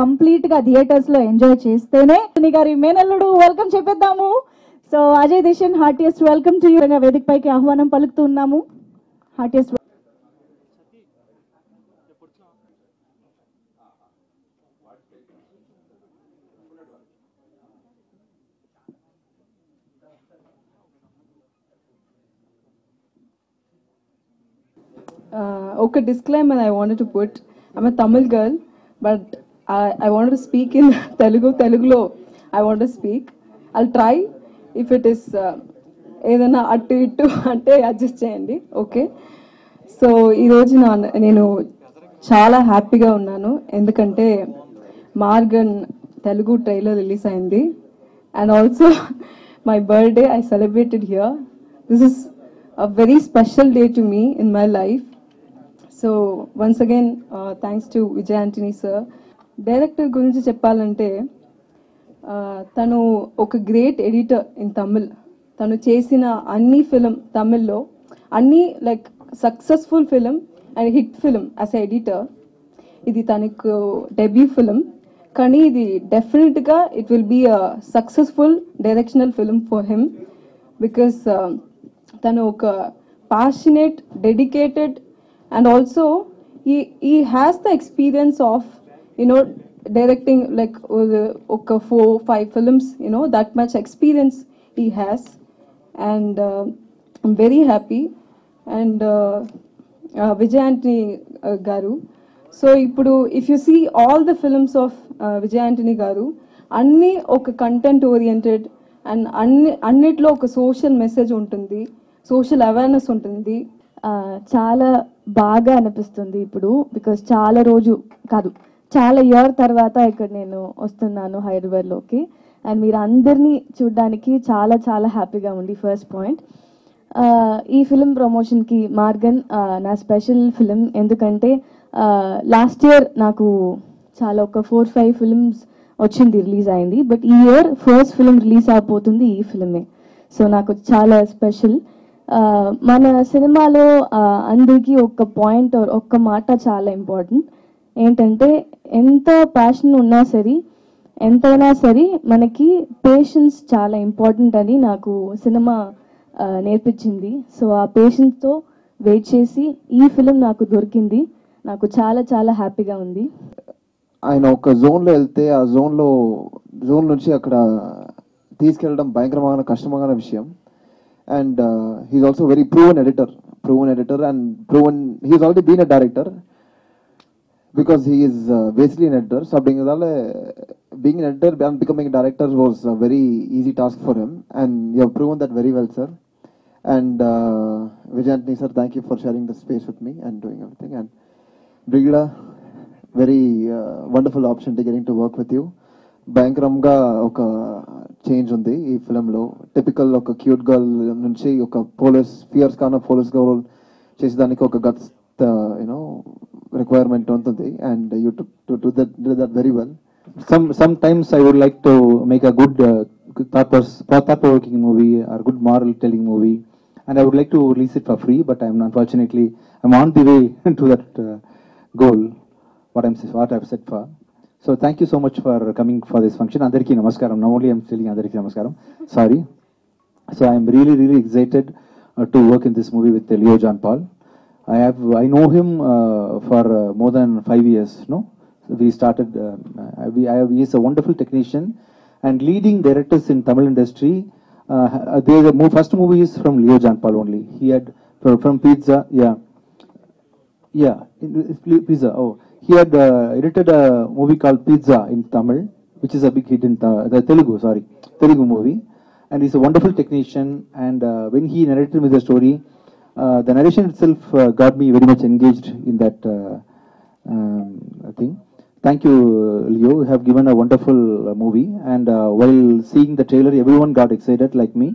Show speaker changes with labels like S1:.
S1: Complete గా theatres లో enjoy చేస్తేనే గారి మేనల్లుడు వెల్కమ్ చెప్పేద్దాము. So Ajay Deshan heartiest welcome to you. వేదిక పైకి ఆహ్వానం పలుకుతున్నాము. Heartiest
S2: Okay, disclaimer I wanted to put. I'm a Tamil girl, but I wanted to speak in Telugulo. I want to speak. I'll try. If it is ఏదైనా అటు ఇటు అంటే adjust చేయండి. Okay. So ఈరోజు నేను చాలా హ్యాపీగా ఉన్నాను, ఎందుకంటే మార్గన్ తెలుగు ట్రైలర్ రిలీజ్ అయింది. And also my birthday I celebrated here. This is a very special day to me in my life. So once again, thanks to Vijay Antony sir. Director గురించి చెప్పాలంటే తను ఒక గ్రేట్ ఎడిటర్ ఇన్ తమిళ్. తను చేసిన అన్ని film తమిళ్లో అన్ని like successful film and hit film as a editor. ఇది తనకు డెబ్యూ ఫిలిం, కానీ ఇది డెఫినెట్గా it will be a successful directional film for him, because తను ఒక passionate, dedicated, and also he has the experience of, you know, directing like okay, 4-5 films, you know, that much experience he has. And I'm very happy. And Vijay Antony garu, so ipudu if you see all the films of Vijay Antony garu, anni oka content oriented and annitlo oka social message untundi, social awareness ఉంటుంది.
S3: చాలా బాగా అనిపిస్తుంది ఇప్పుడు, because చాలా రోజు కాదు చాలా year తర్వాత ఇక్కడ నేను వస్తున్నాను హైదరాబాద్లోకి. అండ్ మీరు అందరినీ చూడడానికి చాలా చాలా హ్యాపీగా ఉంది. ఫస్ట్ పాయింట్, ఈ ఫిలిం ప్రమోషన్కి మార్గన్ నా స్పెషల్ ఫిలిం, ఎందుకంటే లాస్ట్ ఇయర్ నాకు చాలా ఒక 4-5 ఫిలిమ్స్ వచ్చింది, రిలీజ్ అయింది. బట్ ఈ ఇయర్ ఫస్ట్ ఫిలిం రిలీజ్ అయిపోతుంది ఈ ఫిలిమే. సో నాకు చాలా స్పెషల్. మన సినిమాలో అందరికీ ఒక పాయింట్ ఒక్క మాట చాలా ఇంపార్టెంట్, ఏంటంటే ఎంత ప్యాషన్ ఉన్నా సరే ఎంతైనా సరే మనకి పేషెన్స్ చాలా ఇంపార్టెంట్ అని నాకు సినిమా నేర్పించింది. సో ఆ పేషెన్స్తో వెయిట్ చేసి ఈ ఫిలిం నాకు దొరికింది. నాకు చాలా చాలా హ్యాపీగా ఉంది.
S4: ఆయన ఒక జోన్లో వెళ్తే ఆ జోన్ నుంచి అక్కడ తీసుకెళ్ళడం భయంకరమైన కష్టమైన విషయం. And he's also a very proven editor and he's already been a director, because he is basically an editor. So being an editor and becoming a director was a very easy task for him, and you have proven that very well, sir. And Vijay Antony sir, thank you for sharing the space with me and doing everything. And Brigida, very wonderful opportunity getting to work with you. భయంకరంగా ఒక change ఉంది ఈ ఫిలింలో. Typical ఒక cute girl నుంచి ఒక police fears కాన police girl చేసేదానికి ఒక గట్స్ యూనో రిక్వైర్మెంట్ ఉంటుంది. And you to that very well.
S5: Sometimes I would like to make a good thought-provoking movie or good moral telling movie, and I would like to release it for free, but I'm on the way to that goal, what I've set for. So thank you so much for coming for this function. Andariki namaskaram. Now only I'm telling Andariki namaskaram. Sorry. So I'm really excited to work in this movie with Leo John Paul. I know him for more than 5 years. No, we started. He is a wonderful technician and leading directors in Tamil industry. The first movie is from Leo John Paul only. He had from Pizza. Yeah, Pizza. Oh. He had edited a movie called Pizza in Tamil, which is a big hit in the Telugu movie. And he's a wonderful technician. And when he narrated me the story, the narration itself got me very much engaged in that thing. Thank you, Leo. You have given a wonderful movie. And while seeing the trailer, everyone got excited like me.